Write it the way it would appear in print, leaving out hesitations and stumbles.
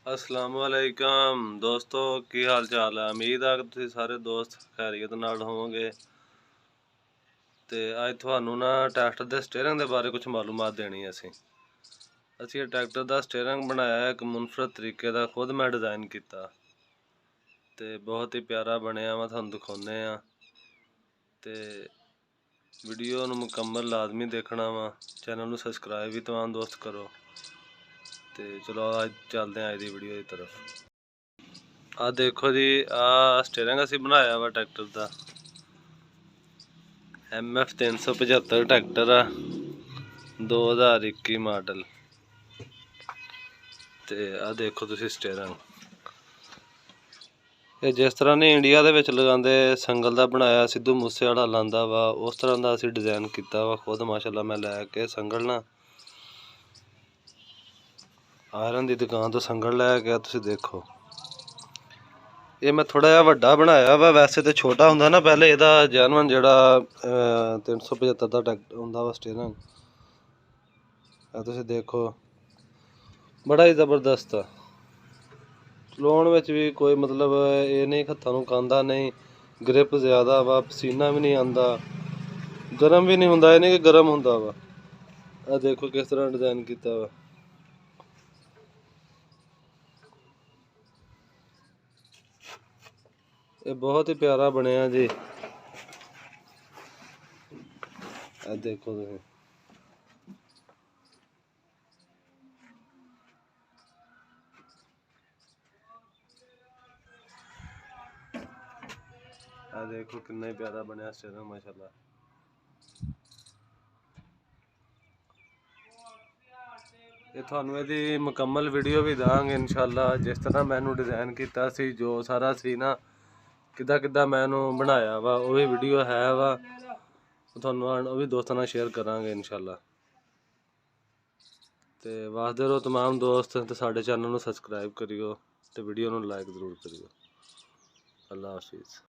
असलामुअलैकुम दोस्तों, की हाल चाल है। उम्मीद है कि तुसीं सारे दोस्त खैरियत नाल होवोगे। ते अज तुहानू ना ट्रैक्टर दे स्टेयरिंग दे बारे कुछ मालूमात देनी है। असी ट्रैक्टर दा स्टेयरिंग बनाया एक मुनफरद तरीके दा, खुद मैं डिज़ाइन किया ते बहुत ही प्यारा बनया वा। तुहानू दिखाने आ ते वीडियो नू मुकम्मल लाजमी देखना वा। चैनल नू सबसक्राइब भी तमाम दोस्त करो। ते चलो अज चलते हैं अज दी वीडियो की तरफ। आ देखो जी, आ स्टेयरिंग असी बनाया वा ट्रैक्टर दा। MF 375 ट्रैक्टर आ, 2021 मॉडल। ते आ देखो तुसी स्टेयरिंग, ये जिस तरह ने इंडिया दे विच लगांदे संगल दा बनाया, सिद्धू मूसे वाला लांदा वा, उस तरह दा असी डिज़ाइन किया वा खुद। माशाअल्लाह मैं लैके संगल ना आयरन दी दुकान तो संगल लै गया। तुसी देखो ये मैं थोड़ा जिहा वड्डा बनाया वा, वैसे तो छोटा हुंदा ना। पहले इहदा जैनवन जिहड़ा 375 दा ट्रैक्टर हुंदा वा स्टेयरिंग, तुसी देखो बड़ा ही जबरदस्त आ। चलाउण विच भी कोई मतलब ये नहीं हत्थां नूं कांदा नहीं, ग्रिप ज़्यादा वा, पसीना भी नहीं आंदा, गर्म भी नहीं हुंदा। ये नहीं कि गर्म हुंदा वा। आ देखो किस तरह डिज़ाइन किया वा। ये बहुत ही प्यारा बनया जी। आ देखो तुसीं, आ देखो कितना ही प्यारा बनया स्टेयरिंग माशाअल्लाह। ये थानू इहदी मुकम्मल वीडियो भी देंगे इंशाअल्लाह, जिस तरह मैनू डिज़ाइन किया सी, जो सारा सी ना किद्दां किद्दां मैनू बनाया वा, वो भी वीडियो है वा। थानू वो भी दोस्तां नाल शेयर करांगे इंशाअल्लाह। ते वासदे रहो तमाम दोस्त, ते साडे चैनल नू सबसक्राइब करियो ते वीडियो नू लाइक जरूर करियो। अल्लाह हाफिज़।